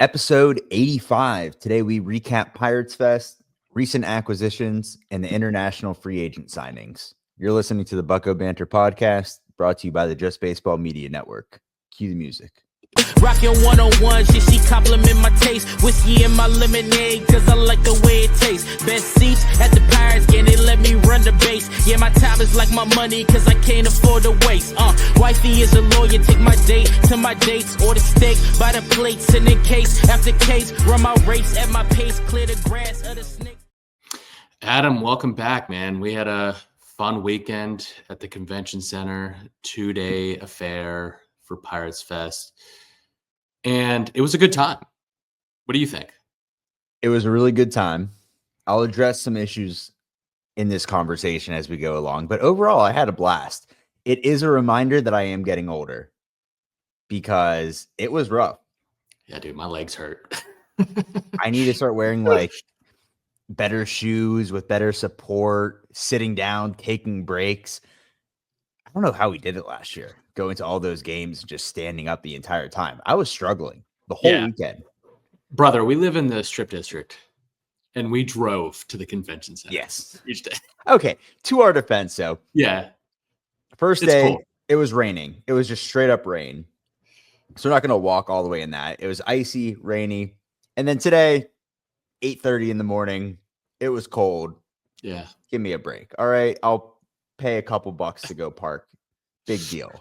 Episode 85. Today we recap PiratesFest, recent acquisitions, and the international free agent signings. You're listening to the Bucko Banter podcast, brought to you by the Just Baseball Media Network. Cue the music. Rockin' 101, she compliment my taste. Whiskey in my lemonade, cause I like the way it tastes. Best seats at the Pirates game, they let me run the base. Yeah, my time is like my money, cause I can't afford to waste. Wifey is a lawyer, take my date to my dates. Order steak by the plates, and in case after case, run my race at my pace, clear the grass of the snake. Adam, welcome back, man. We had a fun weekend at the convention center, 2-day affair for PiratesFest. And it was a good time. What do you think? It was a really good time. I'll address some issues in this conversation as we go along, but overall, I had a blast. It is a reminder that I am getting older because it was rough. Yeah, dude, my legs hurt. I need to start wearing like better shoes with better support, sitting down, taking breaks. I don't know how we did it last year, going to all those games, just standing up the entire time. I was struggling the whole weekend. Brother, we live in the Strip District, and we drove to the convention center. Yes. Each day. Okay, to our defense, though. Yeah. First day, It was raining. It was just straight up rain. So we're not going to walk all the way in that. It was icy, rainy. And then today, 8:30 in the morning, it was cold. Yeah. Give me a break. All right, I'll pay a couple bucks to go park. Big deal.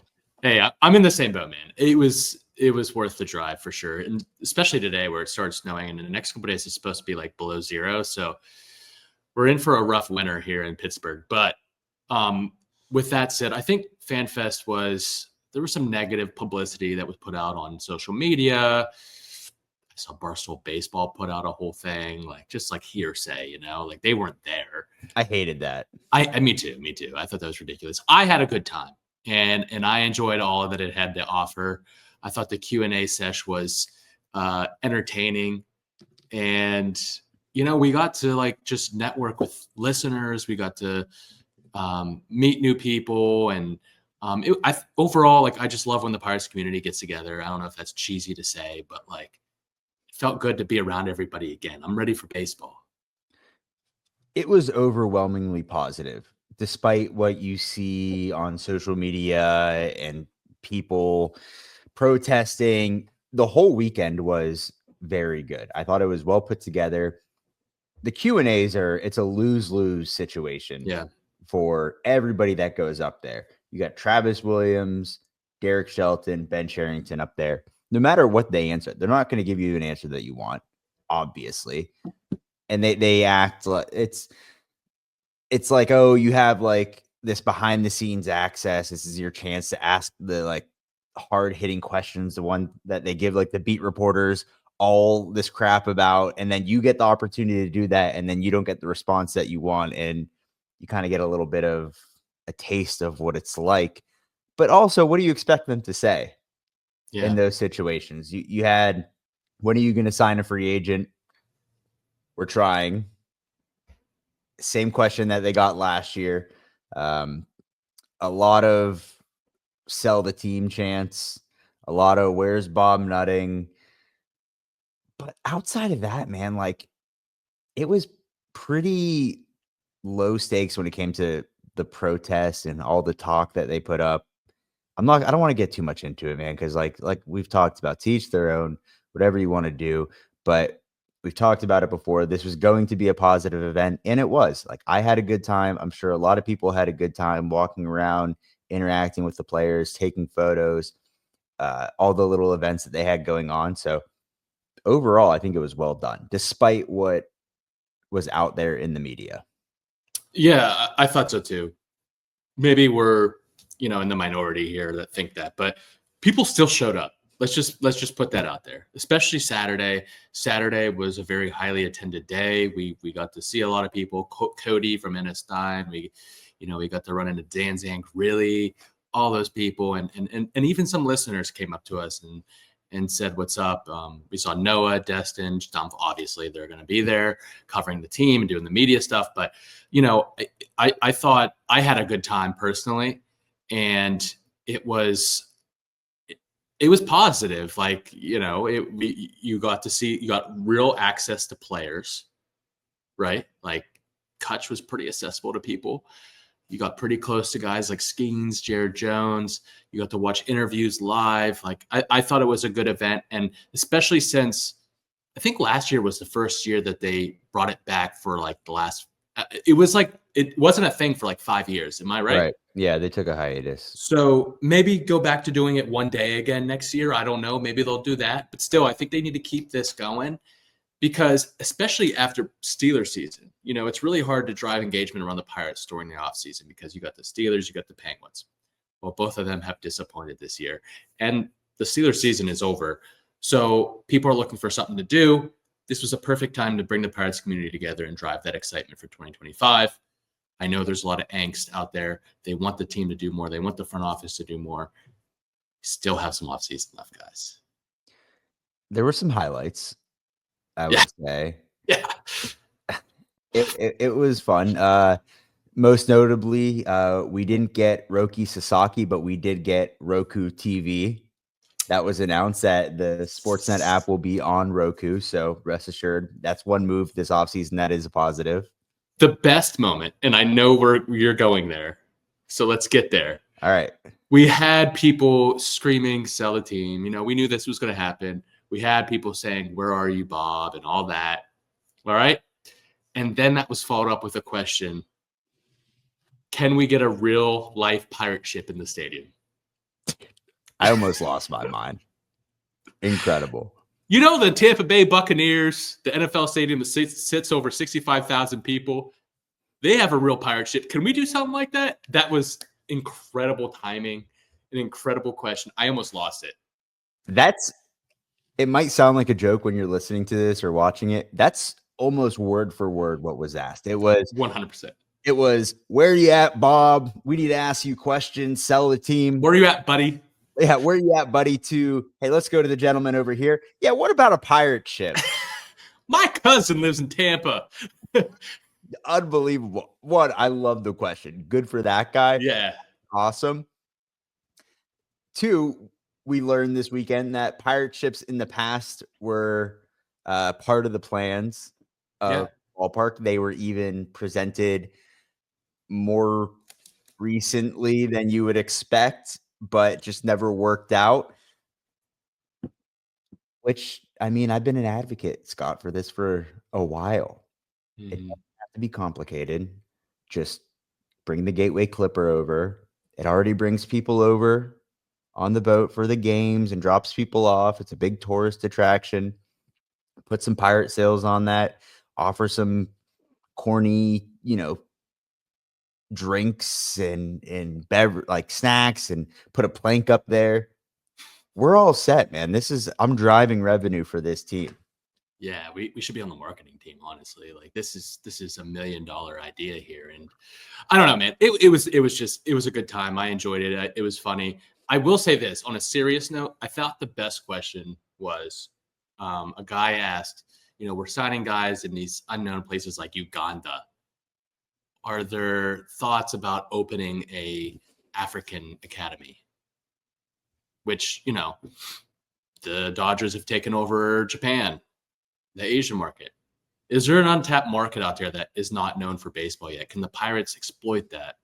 Hey, I'm in the same boat, man. It was worth the drive for sure. And especially today where it started snowing, and in the next couple of days it's supposed to be like below zero. So we're in for a rough winter here in Pittsburgh. But with that said, I think FanFest there was some negative publicity that was put out on social media. I saw Barstool Baseball put out a whole thing, just hearsay, like they weren't there. I hated that. Me too. I thought that was ridiculous. I had a good time, and I enjoyed all that it had to offer. I thought the Q&A sesh was entertaining, and we got to just network with listeners. We got to meet new people, and overall, I just love when the Pirates community gets together. I don't know if that's cheesy to say, but it felt good to be around everybody again. I'm ready for baseball. It was overwhelmingly positive, despite what you see on social media and people protesting. The whole weekend was very good. I thought it was well put together. The Q&As it's a lose-lose situation for everybody that goes up there. You got Travis Williams, Derek Shelton, Ben Cherington up there. No matter what they answer, they're not going to give you an answer that you want, obviously. And they act like it's like, oh, you have this behind the scenes access. This is your chance to ask the hard hitting questions, the one that they give the beat reporters all this crap about, and then you get the opportunity to do that, and then you don't get the response that you want, and you kind of get a little bit of a taste of what it's like. But also, what do you expect them to say in those situations? You had, when are you going to sign a free agent? We're trying. Same question that they got last year. A lot of sell the team chants, a lot of where's Bob Nutting. But outside of that, man, it was pretty low stakes when it came to the protests and all the talk that they put up. I don't want to get too much into it, man, because like we've talked about, teach their own, whatever you want to do. But we've talked about it before. This was going to be a positive event, and it was. I had a good time. I'm sure a lot of people had a good time walking around, interacting with the players, taking photos, all the little events that they had going on. So overall, I think it was well done, despite what was out there in the media. Yeah, I thought so too. Maybe we're, in the minority here that think that, but people still showed up. Let's just put that out there, especially Saturday. Saturday was a very highly attended day. We got to see a lot of people. Cody from NS Stein. We got to run into Danzang, really, all those people, and even some listeners came up to us and said, "What's up?" We saw Noah, Destin, Stumpf. Obviously, they're going to be there covering the team and doing the media stuff. But I thought I had a good time personally, and it was it was positive. Like, you got real access to players, right? Like Kutch was pretty accessible to people. You got pretty close to guys like Skeens, Jared Jones. You got to watch interviews live. Like I thought it was a good event. And especially since I think last year was the first year that they brought it back for like the last, it was like, it wasn't a thing for like 5 years. Am I right? Right. Yeah, they took a hiatus. So maybe go back to doing it one day again next year. I don't know. Maybe they'll do that. But still, I think they need to keep this going because especially after Steelers season, it's really hard to drive engagement around the Pirates during the offseason because you got the Steelers, you got the Penguins. Well, both of them have disappointed this year. And the Steelers season is over. So people are looking for something to do. This was a perfect time to bring the Pirates community together and drive that excitement for 2025. I know there's a lot of angst out there. They want the team to do more. They want the front office to do more. Still have some offseason left, guys. There were some highlights, I would say. Yeah. It was fun. Most notably, we didn't get Roki Sasaki, but we did get Roku TV. That was announced that the Sportsnet app will be on Roku. So rest assured, that's one move this offseason that is a positive. The best moment, and I know you're going there, so let's get there. All right. We had people screaming, sell the team. We knew this was going to happen. We had people saying, where are you, Bob, and all that. All right. And then that was followed up with a question. Can we get a real life pirate ship in the stadium? I almost lost my mind. Incredible. The Tampa Bay Buccaneers, the NFL stadium that sits over 65,000 people, they have a real pirate ship. Can we do something like that? That was incredible timing, an incredible question. I almost lost it. It might sound like a joke when you're listening to this or watching it. That's almost word for word what was asked. It was 100%. It was, where are you at, Bob? We need to ask you questions, sell the team. Where are you at, buddy? Yeah, where are you at, buddy? Hey, let's go to the gentleman over here. Yeah, what about a pirate ship? My cousin lives in Tampa. Unbelievable. I love the question. Good for that guy. Yeah. Awesome. 2, we learned this weekend that pirate ships in the past were part of the plans of Ballpark. They were even presented more recently than you would expect, but just never worked out. Which, I mean, I've been an advocate, Scott, for this for a while. It doesn't have to be complicated. Just bring the Gateway Clipper over. It already brings people over on the boat for the games and drops people off. It's a big tourist attraction. Put some pirate sails on that. Offer some corny, drinks and beverage, like snacks, and put a plank up there. We're all set, man. I'm driving revenue for this team. Yeah, we should be on the marketing team, honestly. Like this is $1 million idea here. And I don't know, man. It was a good time. I enjoyed it. It was funny. I will say this on a serious note. I thought the best question was a guy asked, we're signing guys in these unknown places like Uganda. Are there thoughts about opening a African academy? Which, the Dodgers have taken over Japan, the Asian market. Is there an untapped market out there that is not known for baseball yet? Can the Pirates exploit that?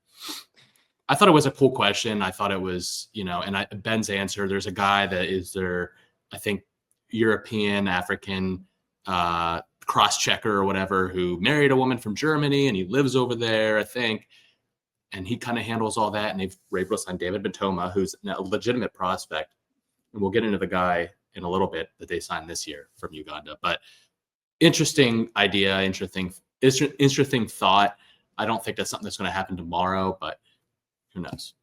I thought it was a cool question. I thought it was, and Ben's answer, there's a guy that is their, I think, European, African cross-checker or whatever who married a woman from Germany and he lives over there, I think. And he kind of handles all that. And they've able to sign David Batoma, who's a legitimate prospect. And we'll get into the guy in a little bit that they signed this year from Uganda. But interesting idea, interesting thought. I don't think that's something that's going to happen tomorrow, but who knows?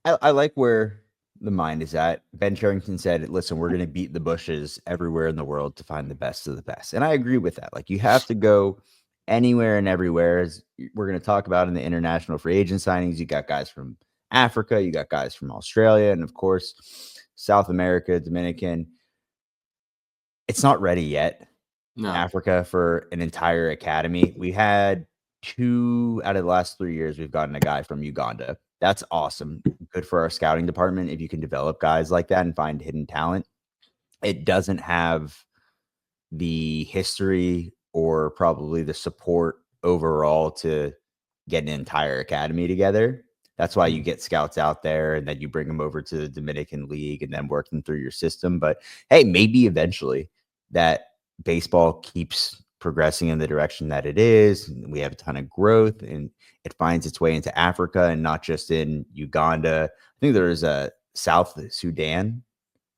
I like where the mind is at. Ben Charrington said, listen, we're going to beat the bushes everywhere in the world to find the best of the best. And I agree with that. Like, you have to go anywhere and everywhere. As we're going to talk about in the international free agent signings, you got guys from Africa, you got guys from Australia, and of course, South America, Dominican. It's not ready yet. No. Africa for an entire academy. We had 2 out of the last 3 years, we've gotten a guy from Uganda. That's awesome. Good for our scouting department if you can develop guys like that and find hidden talent. It doesn't have the history or probably the support overall to get an entire academy together. That's why you get scouts out there and then you bring them over to the Dominican League and then work them through your system. But hey, maybe eventually that baseball keeps progressing in the direction that it is. We have a ton of growth and it finds its way into Africa and not just in Uganda. I think there is a South Sudan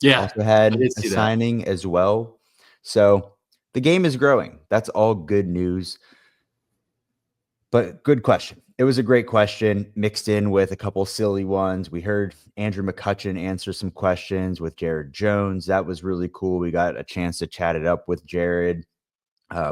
also I had did a see that. signing as well. So the game is growing. That's all good news. But good question. It was a great question mixed in with a couple silly ones. We heard Andrew McCutcheon answer some questions with Jared Jones. That was really cool. We got a chance to chat it up with Jared.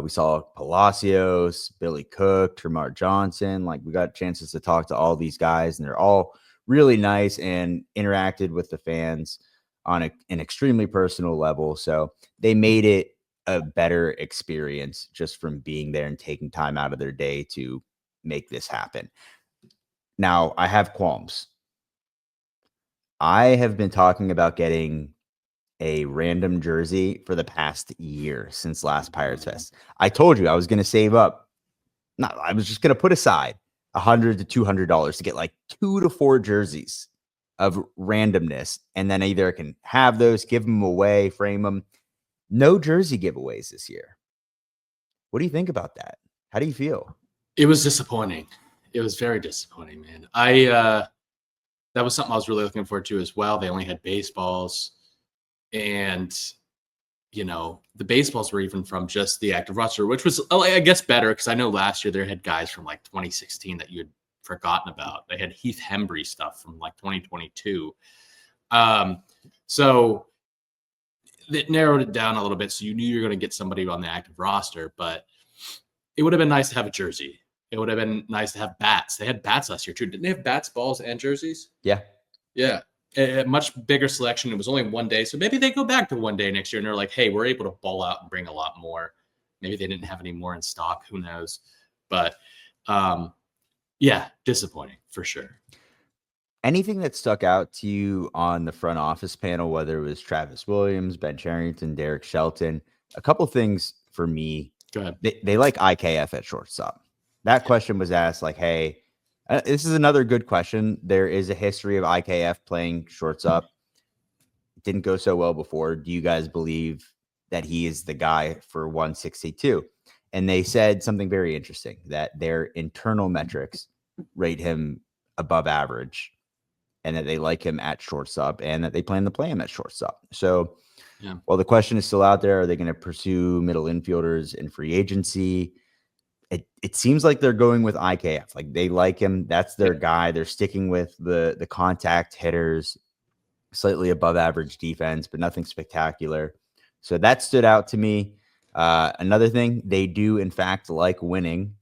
We saw Palacios, Billy Cook, Tremar Johnson. Like we got chances to talk to all these guys, and they're all really nice and interacted with the fans on an extremely personal level. So they made it a better experience just from being there and taking time out of their day to make this happen. Now, I have qualms. I have been talking about getting a random jersey for the past year since last Pirates Fest. I told you I was going to save up. No, I was just going to put aside $100 to $200 to get like 2 to 4 jerseys of randomness, and then either I can have those, give them away, frame them. No jersey giveaways this year. What do you think about that? How do you feel? It was disappointing. It was very disappointing, man. That was something I was really looking forward to as well. They only had baseballs, and the baseballs were even from just the active roster, which was, I guess, better because I know last year they had guys from like 2016 that you had forgotten about. They had Heath Hembry stuff from like 2022. So it narrowed it down a little bit. So you knew you were going to get somebody on the active roster, but it would have been nice to have a jersey. It would have been nice to have bats. They had bats last year too. Didn't they have bats, balls, and jerseys? Yeah. Yeah. A much bigger selection. It was only one day. So maybe they go back to one day next year and they're like, hey, we're able to ball out and bring a lot more. Maybe they didn't have any more in stock. Who knows? But yeah, disappointing for sure. Anything that stuck out to you on the front office panel, whether it was Travis Williams, Ben Cherington, Derek Shelton, a couple things for me. Go ahead. They like IKF at shortstop. That question was asked like, hey, this is another good question. There is a history of IKF playing shortstop. It didn't go so well before. Do you guys believe that he is the guy for 162? And they said something very interesting, that their internal metrics rate him above average and that they like him at shortstop and that they plan to play him at shortstop. So while the question is still out there, are they going to pursue middle infielders in free agency? It seems like they're going with IKF. Like they like him. That's their guy. They're sticking with the contact hitters, slightly above average defense, but nothing spectacular. So that stood out to me. Another thing, they do in fact like winning,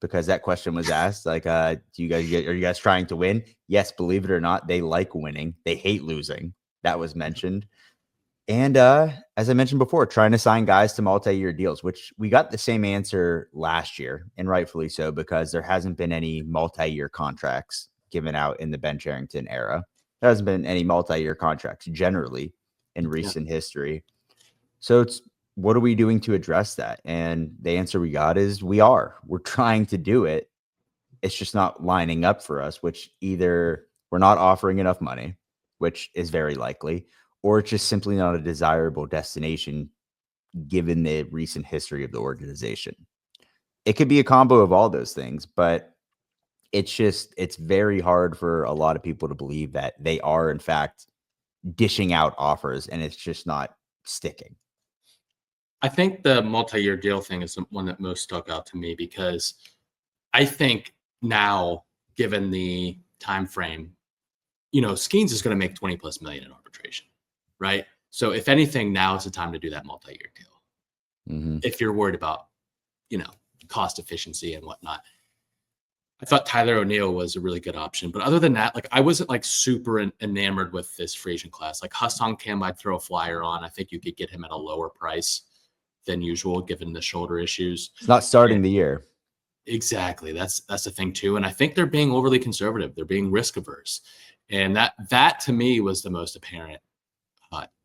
because that question was asked. Like, are you guys trying to win? Yes, believe it or not, they like winning. They hate losing. That was mentioned. And as I mentioned before, trying to sign guys to multi-year deals, which we got the same answer last year, and rightfully so, because there hasn't been any multi-year contracts given out in the Ben Cherington era. There hasn't been any multi-year contracts generally in recent history. So it's, what are we doing to address that? And the answer we got is we're trying to do it. It's just not lining up for us, which either we're not offering enough money, which is very likely, or it's just simply not a desirable destination given the recent history of the organization. It could be a combo of all those things, but it's very hard for a lot of people to believe that they are in fact dishing out offers and it's just not sticking. I think the multi-year deal thing is the one that most stuck out to me, because I think now, given the time frame, Skeens is going to make 20 plus million in arbitration, right? So if anything, now is the time to do that multi-year deal. Mm-hmm. If you're worried about, cost efficiency and whatnot. I thought Tyler O'Neill was a really good option, but other than that, like I wasn't like super enamored with this free agent class. Like Ha-Seong Kim, I'd throw a flyer on. I think you could get him at a lower price than usual, given the shoulder issues. It's not starting the year. Exactly. That's the thing too. And I think they're being overly conservative. They're being risk averse. And that to me was the most apparent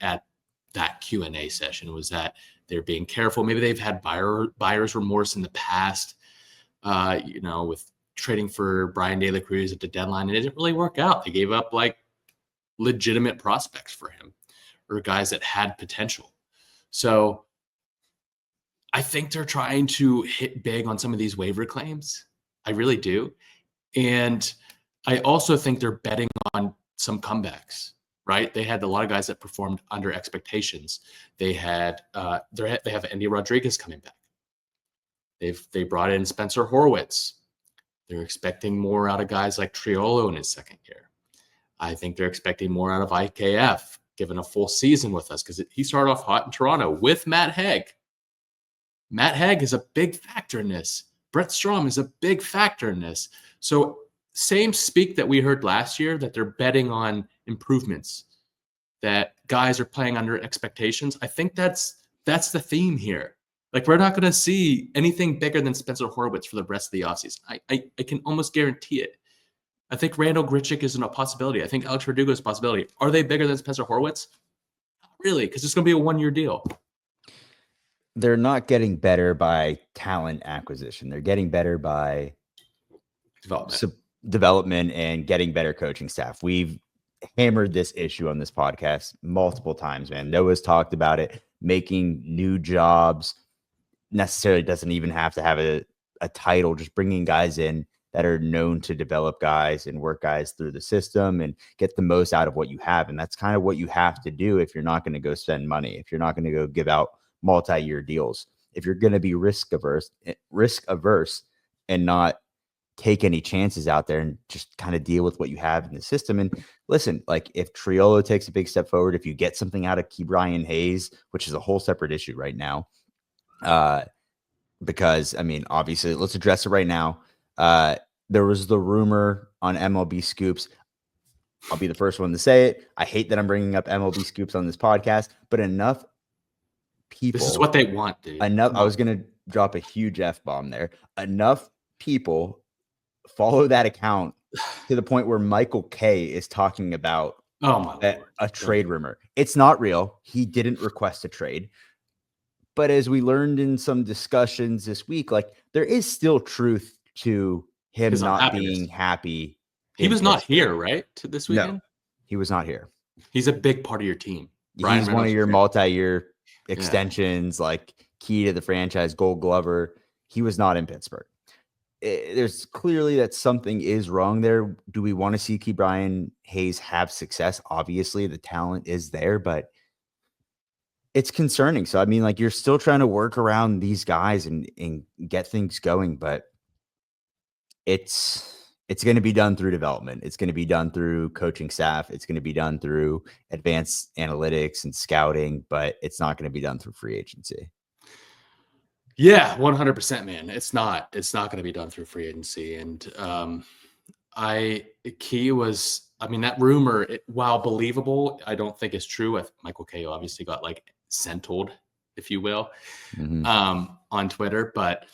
at that Q&A session, was that they're being careful. Maybe they've had buyer's remorse in the past, with trading for Brian De La Cruz at the deadline. And it didn't really work out. They gave up like legitimate prospects for him, or guys that had potential. So I think they're trying to hit big on some of these waiver claims. I really do. And I also think they're betting on some comebacks, right? They had a lot of guys that performed under expectations. They have Andy Rodriguez coming back. They brought in Spencer Horwitz. They're expecting more out of guys like Triolo in his second year. I think they're expecting more out of IKF, given a full season with us, because he started off hot in Toronto with Matt Haig. Matt Haig is a big factor in this. Brett Strom is a big factor in this. So same speak that we heard last year, that they're betting on improvements, that guys are playing under expectations. I think that's the theme here. Like, we're not going to see anything bigger than Spencer Horwitz for the rest of the offseason. I can almost guarantee it. I think Randall Grichuk isn't a possibility. I think Alex Verdugo is a possibility. Are they bigger than Spencer Horwitz? Not really, because it's going to be a one-year deal. They're not getting better by talent acquisition. They're getting better by development and getting better coaching staff. We've hammered this issue on this podcast multiple times, man. Noah's talked about it. Making new jobs necessarily doesn't even have to have a title. Just bringing guys in that are known to develop guys and work guys through the system and get the most out of what you have. And that's kind of what you have to do if you're not going to go spend money, if you're not going to go give out multi-year deals, if you're going to be risk averse and not take any chances out there and just kind of deal with what you have in the system. And listen, like, if Triolo takes a big step forward, if you get something out of Ke'Bryan Hayes, which is a whole separate issue right now, because, I mean, obviously, let's address it right now. There was the rumor on MLB Scoops. I'll be the first one to say it. I hate that I'm bringing up MLB Scoops on this podcast, but enough people. This is what they want, dude. I was going to drop a huge F-bomb there. Enough people follow that account to the point where Michael K is talking about a trade rumor. It's not real. He didn't request a trade. But as we learned in some discussions this week, like, there is still truth to him not being happy. He was not here, right? To this weekend? No, he was not here. He's a big part of your team. He's one of your multi-year extensions, like key to the franchise, Gold Glover. He was not in Pittsburgh. There's clearly that something is wrong there. Do we want to see Ke'Bryan Hayes have success? Obviously, the talent is there, but it's concerning. So, I mean, like, you're still trying to work around these guys and get things going, but it's going to be done through development. It's going to be done through coaching staff. It's going to be done through advanced analytics and scouting, but it's not going to be done through free agency. Yeah, 100%, man. It's not going to be done through free agency. And that rumor, while believable, I don't think it's true. Michael K obviously got like sent-told, if you will, on Twitter, but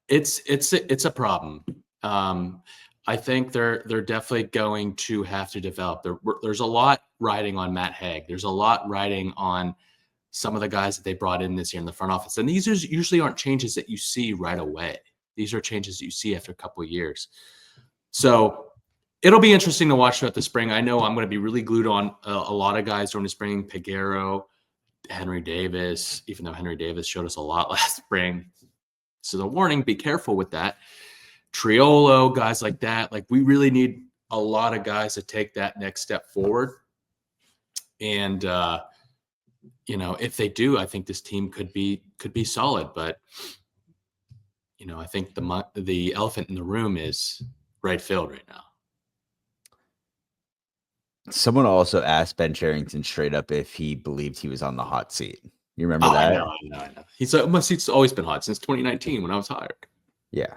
it's a problem. I think they're definitely going to have to develop. There's a lot riding on Matt Haig. There's a lot riding on some of the guys that they brought in this year in the front office. And these usually aren't changes that you see right away. These are changes that you see after a couple of years. So it'll be interesting to watch throughout the spring. I know I'm going to be really glued on a lot of guys during the spring. Peguero, Henry Davis, even though Henry Davis showed us a lot last spring. So the warning, be careful with that. Triolo, guys like that. Like, we really need a lot of guys to take that next step forward. And, if they do, I think this team could be solid. But, I think the elephant in the room is right field right now. Someone also asked Ben Cherington straight up if he believed he was on the hot seat. You remember that? I know. My seat's always been hot since 2019 when I was hired. Yeah.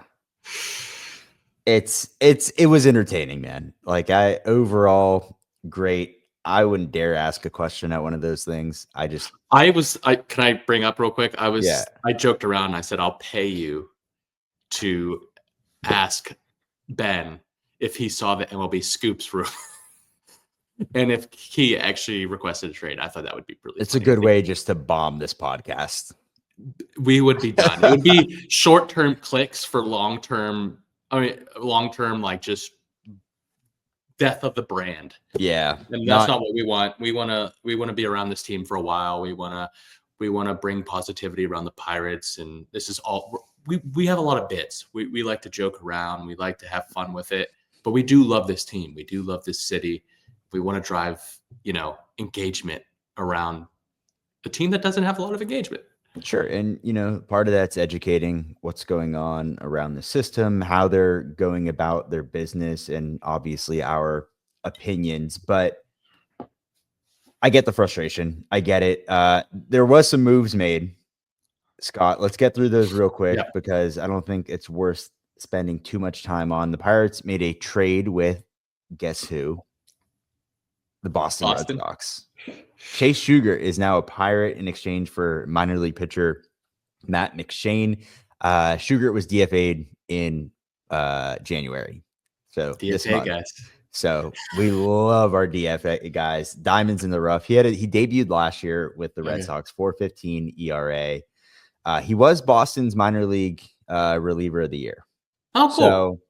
It was entertaining, man. Like, overall great. I wouldn't dare ask a question at one of those things. Can I bring up real quick? I joked around and I said, I'll pay you to ask Ben if he saw the MLB Scoops room and if he actually requested a trade. I thought that would be really It's funny. a good way just to bomb this podcast. We would be done. It would be short-term clicks for long-term, like just death of the brand. Yeah. And that's not what we want. We want to be around this team for a while. We want to bring positivity around the Pirates. And this is all, we have a lot of bits. We like to joke around. We like to have fun with it, but we do love this team. We do love this city. We want to drive, engagement around a team that doesn't have a lot of engagement. Sure. And, part of that's educating what's going on around the system, how they're going about their business, and obviously our opinions. But I get the frustration. I get it. There was some moves made. Scott, let's get through those real quick because I don't think it's worth spending too much time on. The Pirates made a trade with, guess who? The Boston Red Sox. Chase Shugart is now a Pirate in exchange for minor league pitcher Matt McShane. Shugart was DFA'd in January. So DFA this month. guys. So we love our DFA guys. Diamonds in the rough. He debuted last year with the Red Sox, 4.15 ERA. He was Boston's minor league reliever of the year. Oh, cool.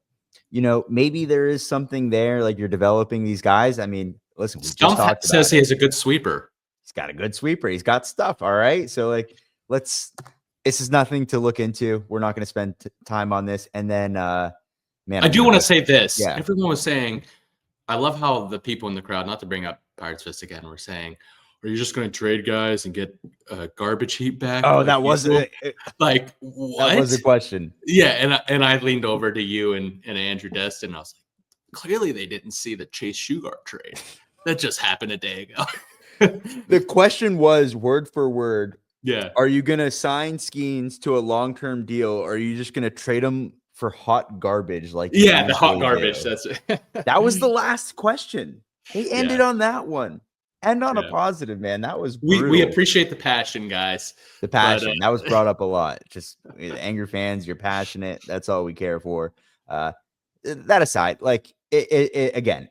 So, maybe there is something there. Like, you're developing these guys. I mean, listen, we Stump just talked says about he has a good sweeper. He's got a good sweeper. He's got stuff. All right. So, this is nothing to look into. We're not going to spend time on this. And then, man, I do want to say this. Yeah. Everyone was saying, I love how the people in the crowd, not to bring up PiratesFest again, were saying, are you just going to trade guys and get garbage heat back? Oh, that wasn't like what? That was a question. Yeah, and I leaned over to you and Andrew Destin. And I was like, clearly they didn't see the Chase Shugart trade. That just happened a day ago. The question was word for word. Yeah. Are you going to sign Skeens to a long-term deal, or are you just going to trade them for hot garbage? The hot garbage. That's it. That was the last question. They ended on that one. And on a positive, man. That was brutal. We appreciate the passion, guys. The passion. That was brought up a lot. Just angry fans, you're passionate. That's all we care for. That aside, again,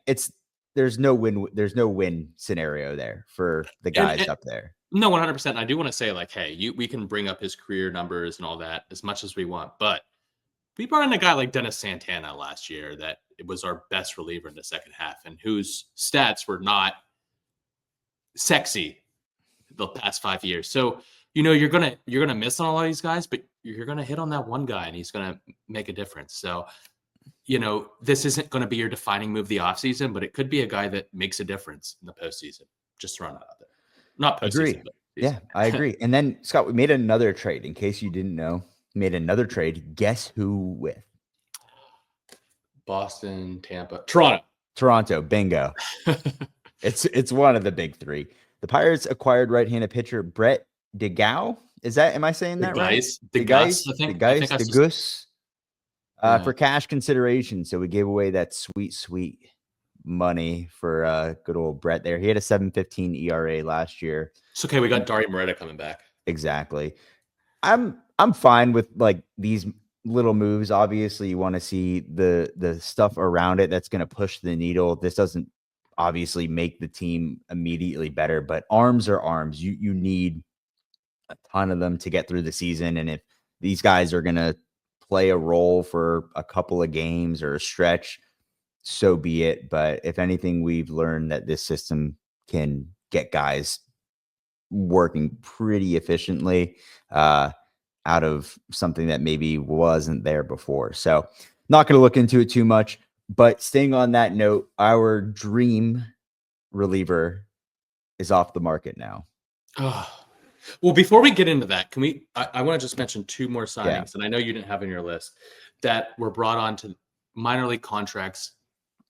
there's no win scenario there for the guys up there. No, 100%. I do want to say, hey, we can bring up his career numbers and all that as much as we want, but we brought in a guy like Dennis Santana last year that it was our best reliever in the second half, and whose stats were not sexy the past 5 years. So, you're gonna miss on a lot of these guys, but you're gonna hit on that one guy and he's gonna make a difference. So, this isn't gonna be your defining move the offseason, but it could be a guy that makes a difference in the postseason. Just throwing it out there. Not postseason, but yeah, I agree. And then, Scott, we made another trade. In case you didn't know, made another trade. Guess who with? Boston, Tampa, Toronto. Bingo. It's one of the big three. The Pirates acquired right-handed pitcher Brett DeGau. Am I saying that right? Geus. For cash consideration. So we gave away that sweet money for good old Brett there. He had a 7.15 ERA last year. It's okay. We got Dario Moreta coming back. Exactly. I'm fine with these little moves. Obviously, you want to see the stuff around it that's going to push the needle. This doesn't obviously make the team immediately better, but arms are arms. You need a ton of them to get through the season. And if these guys are going to play a role for a couple of games or a stretch, so be it. But if anything, we've learned that this system can get guys working pretty efficiently out of something that maybe wasn't there before. So not going to look into it too much. But staying on that note, our dream reliever is off the market now. Well, before we get into that, I want to just mention two more signings, and I know you didn't have on your list, that were brought on to minor league contracts,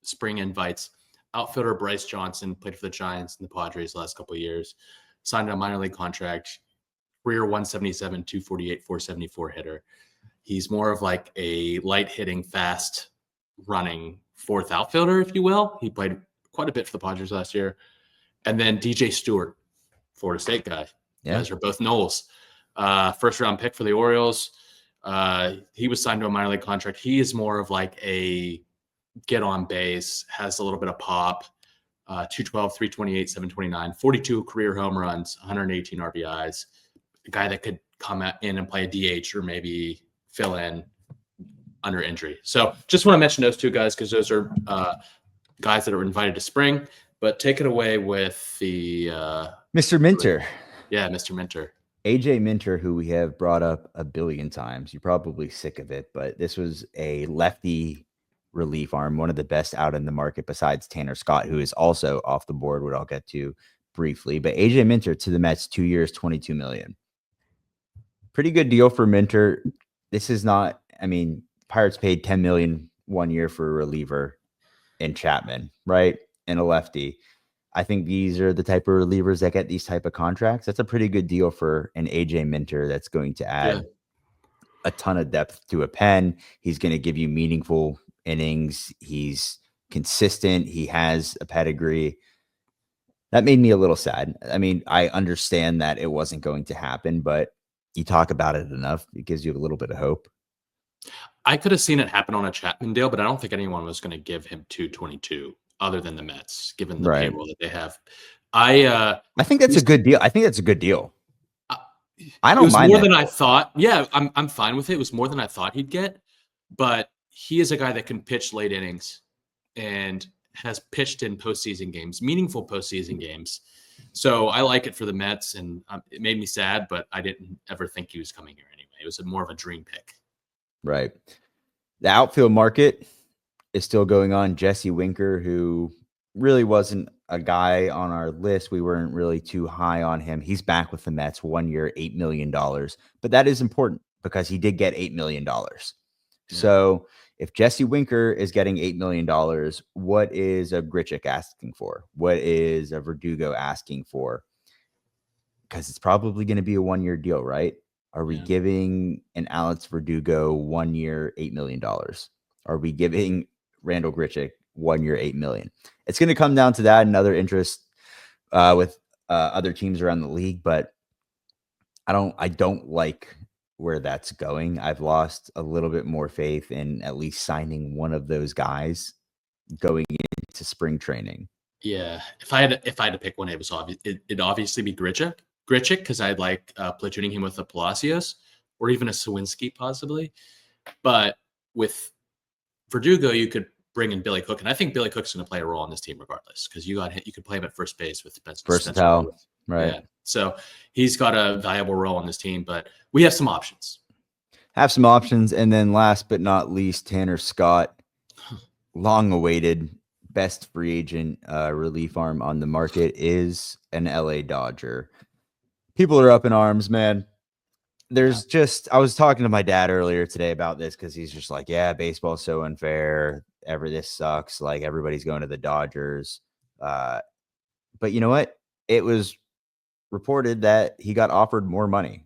spring invites. Outfielder Bryce Johnson played for the Giants and the Padres the last couple of years, signed a minor league contract, career 177, 248, 474 hitter. He's more of like a light hitting, fast running fourth outfielder, if you will. He played quite a bit for the Padres last year. And then DJ Stewart, Florida State guy. Yeah. You guys are both Knowles. First round pick for the Orioles. He was signed to a minor league contract. He is more of like a get on base, has a little bit of pop. 212, 328, 729, 42 career home runs, 118 RBIs. A guy that could come in and play a DH or maybe fill in under injury. So just want to mention those two guys because those are guys that are invited to spring. But take it away with the Mr. Minter. Yeah, Mr. Minter. AJ Minter, who we have brought up a billion times. You're probably sick of it, but this was a lefty relief arm, one of the best out in the market besides Tanner Scott, who is also off the board, what I'll get to briefly. But AJ Minter to the Mets, 2 years, $22 million. Pretty good deal for Minter. This is not, I mean, Pirates paid $10 million 1 year for a reliever in Chapman, right? And a lefty. I think these are the type of relievers that get these type of contracts. That's a pretty good deal for an AJ Minter that's going to add a ton of depth to a pen. He's going to give you meaningful innings. He's consistent. He has a pedigree. That made me a little sad. I mean, I understand that it wasn't going to happen, but you talk about it enough, it gives you a little bit of hope. I could have seen it happen on a Chapman deal, but I don't think anyone was going to give him 222 other than the Mets, given the payroll that they have. I think that's a good deal. I think that's a good deal. I don't mind. More than I thought. Yeah, I'm fine with it. It was more than I thought he'd get, but he is a guy that can pitch late innings and has pitched in postseason games, meaningful postseason games. So I like it for the Mets, and it made me sad, but I didn't ever think he was coming here anyway. It was more of a dream pick. Right. The outfield market is still going on. Jesse Winker, who really wasn't a guy on our list. We weren't really too high on him. He's back with the Mets, 1 year, $8 million. But that is important because he did get $8 million. Yeah. So if Jesse Winker is getting $8 million, what is a Grichuk asking for? What is a Verdugo asking for? Because it's probably going to be a 1 year deal, right? Are we giving an Alex Verdugo 1 year, $8 million? Are we giving Randall Grichuk 1 year, $8 million? It's going to come down to that and other interest with other teams around the league, but I don't like where that's going. I've lost a little bit more faith in at least signing one of those guys going into spring training. Yeah, if I had to pick one, it was obvious. It'd obviously be Grichuk because I'd like platooning him with a Palacios or even a Sawinski possibly. But with Verdugo, you could bring in Billy Cook, and I think Billy Cook's going to play a role on this team regardless because you could play him at first base with versatile, right? Yeah. So he's got a valuable role on this team, but we have some options. And then last but not least, Tanner Scott, long awaited best free agent relief arm on the market, is an LA Dodger. People are up in arms, man. There's I was talking to my dad earlier today about this because he's just like, yeah, baseball's so unfair. This sucks. Like everybody's going to the Dodgers. But you know what? It was reported that he got offered more money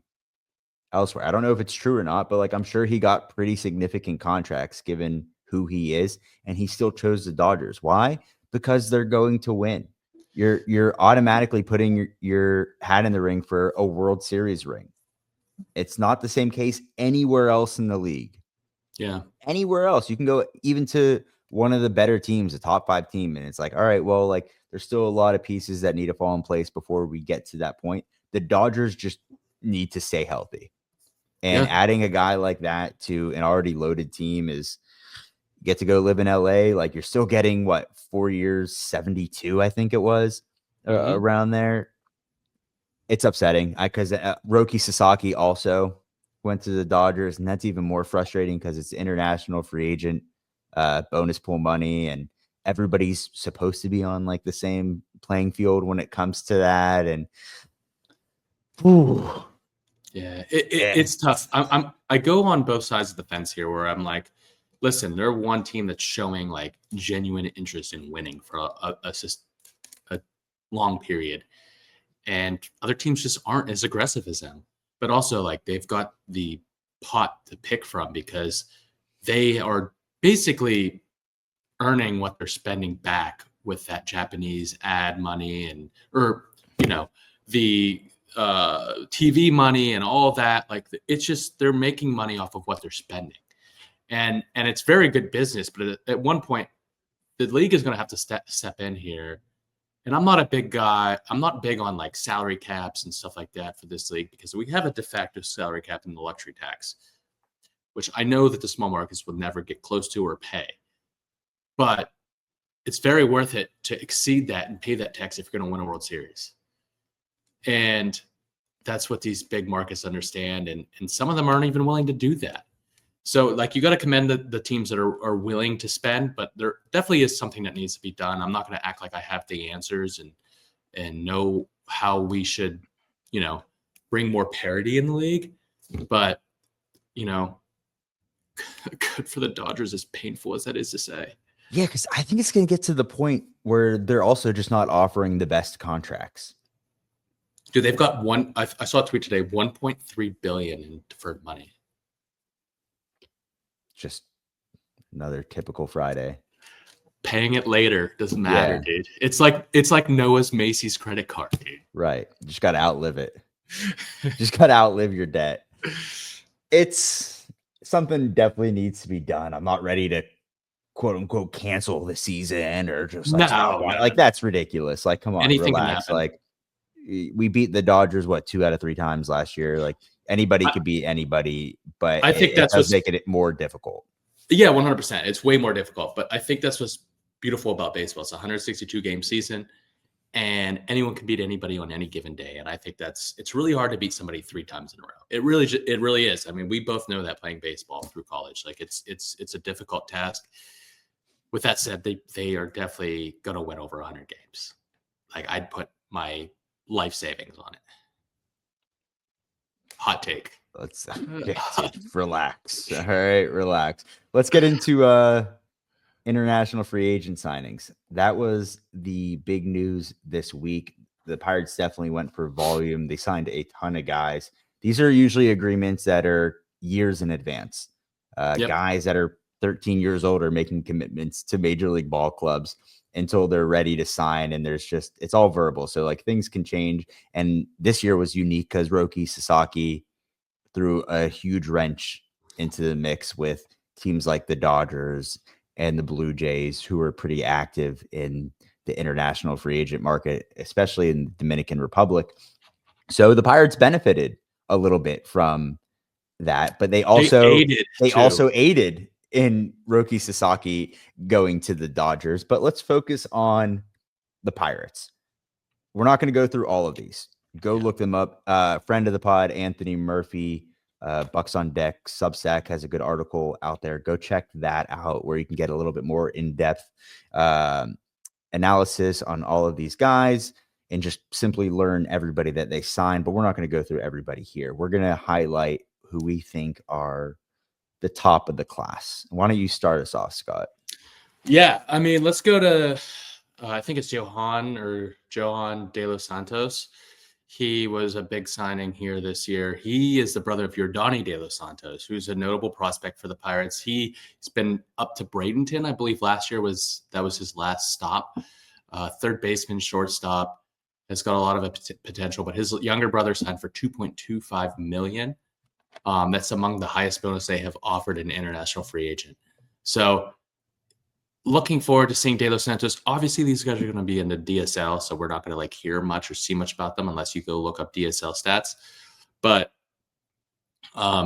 elsewhere. I don't know if it's true or not, but I'm sure he got pretty significant contracts given who he is, and he still chose the Dodgers. Why? Because they're going to win. You're automatically putting your hat in the ring for a World Series ring. It's not the same case anywhere else in the league. Yeah. Anywhere else. You can go even to one of the better teams, a top 5 team, and it's like, all right, well, there's still a lot of pieces that need to fall in place before we get to that point. The Dodgers just need to stay healthy. And adding a guy like that to an already loaded team is get to go live in LA. You're still getting 4 years, 72, I think it was around there. It's upsetting because Roki Sasaki also went to the Dodgers, and that's even more frustrating because it's international free agent bonus pool money, and everybody's supposed to be on the same playing field when it comes to that. And it's tough. I go on both sides of the fence here where I'm like, listen, they're one team that's showing genuine interest in winning for a long period. And other teams just aren't as aggressive as them. But also, they've got the pot to pick from because they are basically earning what they're spending back with that Japanese ad money or the TV money and all that. Like it's just they're making money off of what they're spending, and it's very good business. But at one point, the league is going to have to step in here. And I'm not a big guy. I'm not big on like salary caps and stuff like that for this league because we have a de facto salary cap in the luxury tax, which I know that the small markets will never get close to or pay. But it's very worth it to exceed that and pay that tax if you're going to win a World Series. And that's what these big markets understand. And some of them aren't even willing to do that. So like you got to commend the teams that are willing to spend, but there definitely is something that needs to be done. I'm not going to act like I have the answers and know how we should, bring more parity in the league. But, good for the Dodgers, as painful as that is to say. Yeah, because I think it's going to get to the point where they're also just not offering the best contracts. Dude, they've got I saw a tweet today, $1.3 billion in deferred money. Just another typical Friday. Paying it later doesn't matter, dude. It's like Noah's Macy's credit card, dude. Right. You just got to outlive it. Just got to outlive your debt. It's something definitely needs to be done. I'm not ready to quote unquote cancel the season or just like that's ridiculous. Like, come on, anything relax. Like we beat the Dodgers 2 out of 3 times last year. Like anybody could beat anybody, but I think that's what's making it more difficult. Yeah, 100%. It's way more difficult, but I think that's what's beautiful about baseball. It's a 162 game season, and anyone can beat anybody on any given day. And I think it's really hard to beat somebody 3 times in a row. It really is. I mean, we both know that playing baseball through college, like it's a difficult task. With that said, they are definitely going to win over 100 games. Like I'd put my life savings on it. Hot take. Let's relax. All right, relax. Let's get into international free agent signings. That was the big news this week. The Pirates definitely went for volume. They signed a ton of guys. These are usually agreements that are years in advance. Guys that are 13 years old are making commitments to major league ball clubs until they're ready to sign. And it's all verbal. So like things can change. And this year was unique because Roki Sasaki threw a huge wrench into the mix with teams like the Dodgers and the Blue Jays, who are pretty active in the international free agent market, especially in the Dominican Republic. So the Pirates benefited a little bit from that, but they also aided in Roki Sasaki going to the Dodgers. But let's focus on the Pirates. We're not going to go through all of these. Go look them up. Friend of the pod, Anthony Murphy, Bucks on Deck, Substack has a good article out there. Go check that out where you can get a little bit more in-depth analysis on all of these guys and just simply learn everybody that they signed. But we're not going to go through everybody here. We're going to highlight who we think are the top of the class. Why don't you start us off, Scott? Yeah, I mean, let's go to, I think it's Johan de los Santos. He was a big signing here this year. He is the brother of Yordani de los Santos, who's a notable prospect for the Pirates. He's been up to Bradenton, I believe last year was his last stop. Third baseman, shortstop, has got a lot of potential, but his younger brother signed for $2.25 million. That's among the highest bonus they have offered an international free agent. So looking forward to seeing De Los Santos. Obviously, these guys are going to be in the DSL, so we're not going to hear much or see much about them unless you go look up DSL stats. But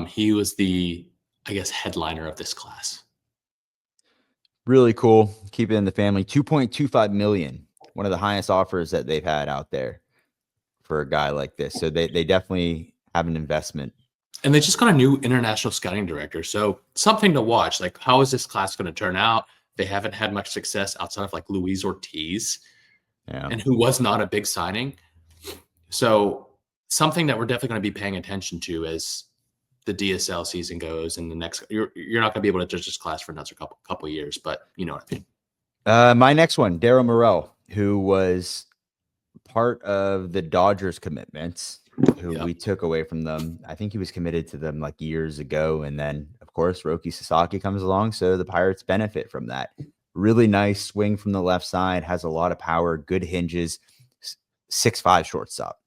he was the, headliner of this class. Really cool. Keep it in the family. $2.25 million. One of the highest offers that they've had out there for a guy like this. So they definitely have an investment. And they just got a new international scouting director. So something to watch. Like, how is this class going to turn out? They haven't had much success outside of Luis Ortiz, and who was not a big signing. So something that we're definitely going to be paying attention to as the DSL season goes. And the next, you're not going to be able to judge this class for another couple of years, but you know what I mean. My next one, Darryl Morel, who was part of the Dodgers commitments, who we took away from them. I think he was committed to them years ago. And then, of course, Roki Sasaki comes along. So the Pirates benefit from that. Really nice swing from the left side, has a lot of power, good hinges, 6'5" shortstop.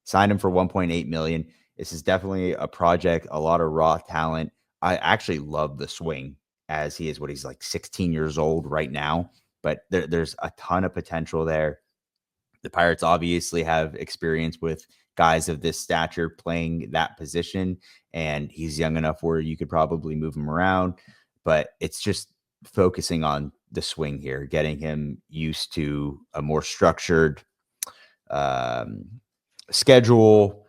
Signed him for 1.8 million. This is definitely a project, a lot of raw talent. I actually love the swing as he is he's like 16 years old right now, but there's a ton of potential there. The Pirates obviously have experience with guys of this stature playing that position, and he's young enough where you could probably move him around, but it's just focusing on the swing here, getting him used to a more structured um, schedule,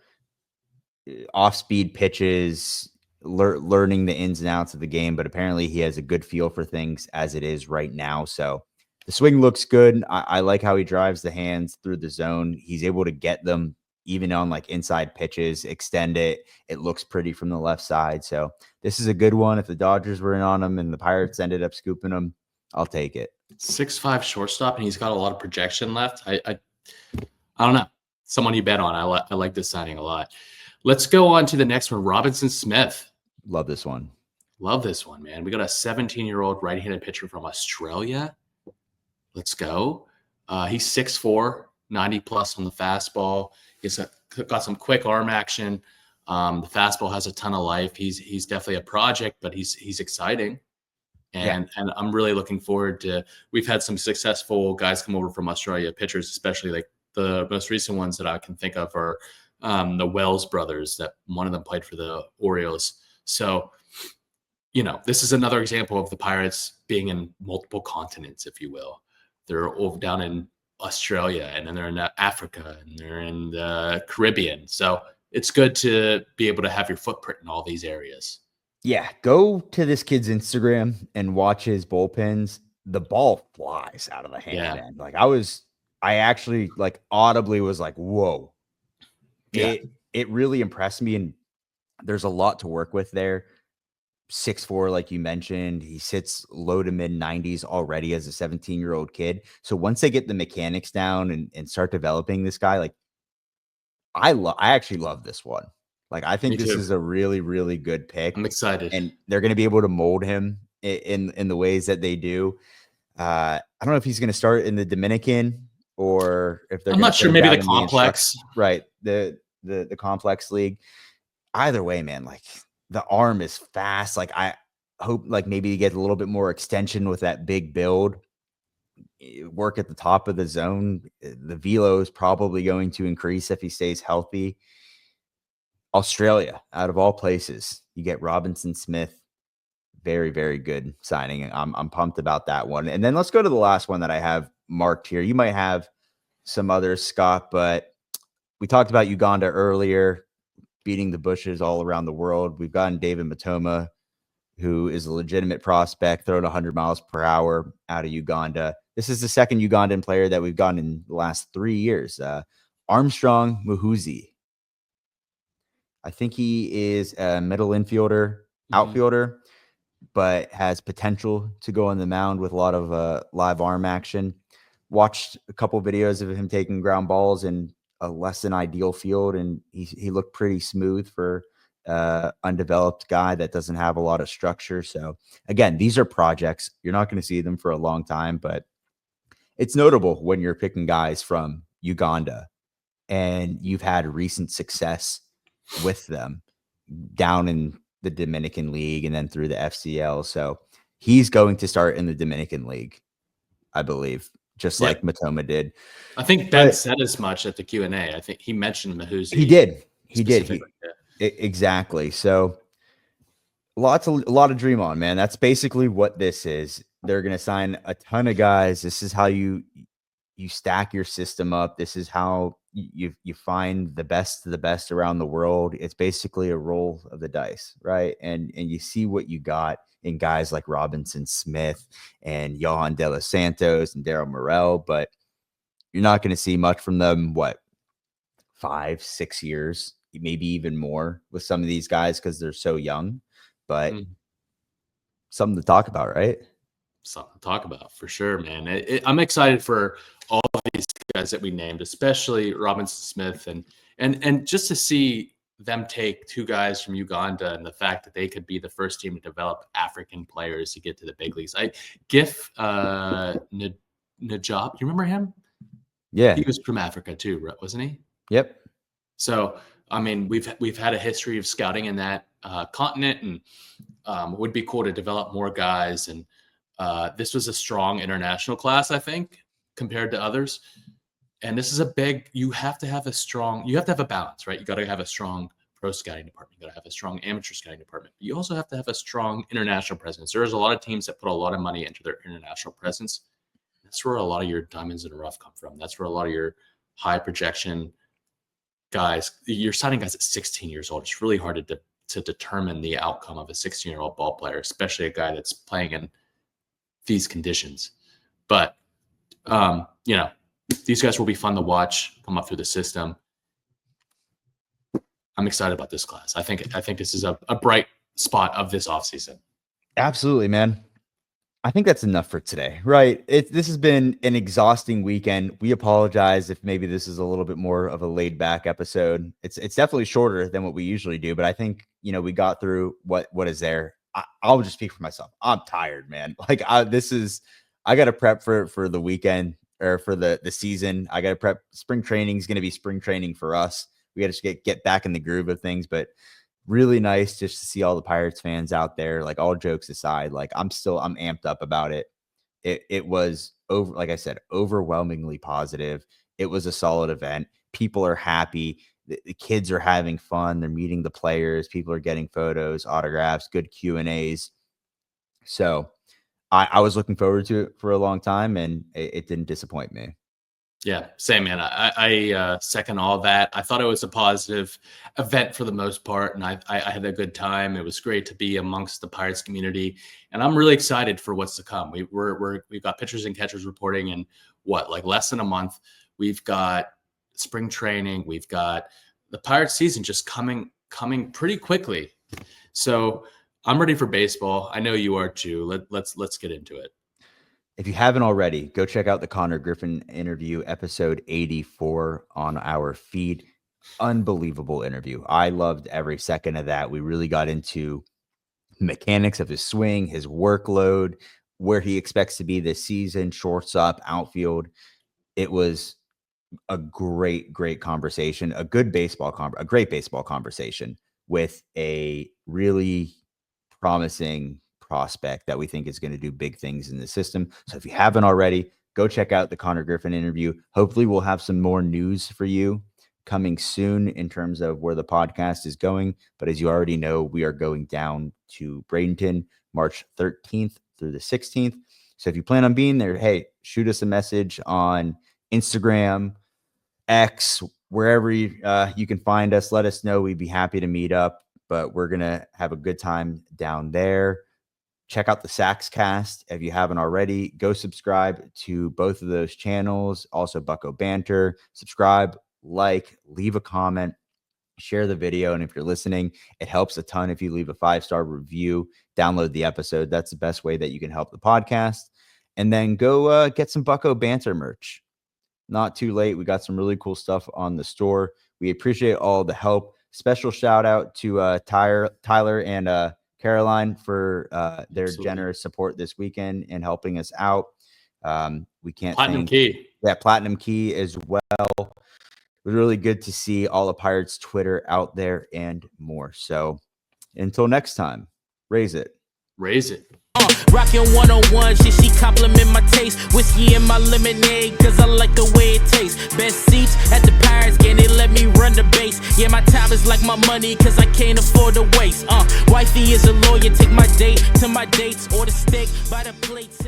off-speed pitches, learning the ins and outs of the game. But apparently he has a good feel for things as it is right now. So the swing looks good. I like how he drives the hands through the zone. He's able to get them even on like inside pitches, extend it. It looks pretty from the left side. So this is a good one. If the Dodgers were in on him and the Pirates ended up scooping him, I'll take it. 6'5" shortstop, and he's got a lot of projection left. I don't know. Someone you bet on. I like this signing a lot. Let's go on to the next one. Robinson Smith. Love this one. Love this one, man. We got a 17-year-old right-handed pitcher from Australia. Let's go. He's 6'4", 90 plus on the fastball. He's got some quick arm action. The fastball has a ton of life. He's definitely a project, but he's exciting. And I'm really looking forward to. We've had some successful guys come over from Australia, pitchers, especially like the most recent ones that I can think of are the Wells brothers. That one of them played for the Orioles. So, this is another example of the Pirates being in multiple continents, if you will. They're over down in Australia, and then they're in Africa, and they're in the Caribbean. So it's good to be able to have your footprint in all these areas. Yeah, go to this kid's Instagram and watch his bullpens. The ball flies out of the hand, man. Like I actually like audibly was like, whoa. Yeah. It really impressed me, and there's a lot to work with there. 6'4", like you mentioned. He sits low to mid 90s already as a 17-year-old kid. So once they get the mechanics down and start developing this guy, like I actually love this one. Like I think this is a really, really good pick. I'm excited. And they're going to be able to mold him in the ways that they do. I don't know if he's going to start in the Dominican or if they're. I'm not sure. Maybe the complex, right? The complex league. Either way, man. Like the arm is fast. Like I hope, like maybe he gets a little bit more extension with that big build. Work at the top of the zone. The velo is probably going to increase if he stays healthy. Australia, out of all places, you get Robinson Smith. Very, very good signing. I'm pumped about that one. And then let's go to the last one that I have marked here. You might have some others, Scott, but we talked about Uganda earlier, beating the bushes all around the world. We've gotten David Matoma, who is a legitimate prospect, throwing 100 miles per hour out of Uganda. This is the second Ugandan player that we've gotten in the last 3 years. Armstrong Muhuzi. I think he is a middle infielder, outfielder, but has potential to go on the mound with a lot of live arm action. Watched a couple videos of him taking ground balls in a less than ideal field, and he looked pretty smooth for undeveloped guy that doesn't have a lot of structure. So again, these are projects. You're not going to see them for a long time, but it's notable when you're picking guys from Uganda and you've had recent success with them down in the Dominican League and then through the FCL. So he's going to start in the Dominican League, I believe, just like Matoma did. I think Ben said as much at the Q&A. I think he mentioned Mahuzi. He did. Exactly. So a lot of dream on, man. That's basically what this is. They're going to sign a ton of guys. This is how you stack your system up. This is how you find the best of the best around the world. It's basically a roll of the dice, right? And you see what you got in guys like Robinson Smith and Johan De Los Santos and Daryl Morrell, but you're not going to see much from them, 5-6 years, maybe even more with some of these guys because they're so young, but something to talk about, right? Something to talk about for sure, man. I'm excited for all of these guys that we named, especially Robinson Smith, and just to see them take 2 guys from Uganda and the fact that they could be the first team to develop African players to get to the big leagues. Gif Najab, you remember him? Yeah. He was from Africa too, wasn't he? Yep. So, I mean, we've had a history of scouting in that continent, and it would be cool to develop more guys. And this was a strong international class, I think, compared to others. And this is you have to have a balance, right? You got to have a strong pro scouting department. You got to have a strong amateur scouting department. You also have to have a strong international presence. There's a lot of teams that put a lot of money into their international presence. That's where a lot of your diamonds in the rough come from. That's where a lot of your high projection guys, you're signing guys at 16 years old. It's really hard to determine the outcome of a 16-year-old ball player, especially a guy that's playing in these conditions. But, these guys will be fun to watch come up through the system. I'm excited about this class. I think this is a bright spot of this offseason. Absolutely, man. I think that's enough for today, right? This has been an exhausting weekend. We apologize if maybe this is a little bit more of a laid back episode. It's definitely shorter than what we usually do, but I think, we got through what is there. I'll just speak for myself. I'm tired, man. Like I got to prep for the weekend or for the season. I got to prep. Spring training is going to be spring training for us. We got to get back in the groove of things, but really nice just to see all the Pirates fans out there. Like, all jokes aside, like I'm amped up about it. It was like I said, overwhelmingly positive. It was a solid event. People are happy. The kids are having fun. They're meeting the players. People are getting photos, autographs, good Q&As. So I was looking forward to it for a long time, and it didn't disappoint me. Yeah, same, man. I second all that. I thought it was a positive event for the most part, and I had a good time. It was great to be amongst the Pirates community, and I'm really excited for what's to come. We've got pitchers and catchers reporting in less than a month. We've got spring training. We've got the Pirates season just coming pretty quickly. So I'm ready for baseball. I know you are too. Let's get into it. If you haven't already, go check out the Connor Griffin interview, episode 84 on our feed. Unbelievable interview. I loved every second of that. We really got into mechanics of his swing, his workload, where he expects to be this season, shortstop, outfield. It was a great conversation, a great baseball conversation with a really promising prospect that we think is going to do big things in the system. So if you haven't already, go check out the Connor Griffin interview. Hopefully we'll have some more news for you coming soon in terms of where the podcast is going. But as you already know, we are going down to Bradenton March 13th through the 16th. So if you plan on being there, hey, shoot us a message on Instagram, X, wherever you can find us. Let us know. We'd be happy to meet up, but we're going to have a good time down there. Check out the Sacks Cast. If you haven't already, go subscribe to both of those channels. Also Bucko Banter. Subscribe, leave a comment, share the video. And if you're listening, it helps a ton if you leave a 5-star review, download the episode. That's the best way that you can help the podcast. And then go get some Bucko Banter merch. Not too late. We got some really cool stuff on the store. We appreciate all the help. Special shout out to Tyler and Caroline for their Absolutely. Generous support this weekend and helping us out. We can't Platinum Key. Yeah, Platinum Key as well. It was really good to see all the Pirates Twitter out there and more. So until next time, raise it. Raise it. Rockin' 101, she compliment my taste. Whiskey in my lemonade, cause I like the way it tastes. Best seats at the Pirates game, they let me run the base. Yeah, my time is like my money, cause I can't afford to waste. Wifey is a lawyer, take my date to my dates, or the steak by the plates.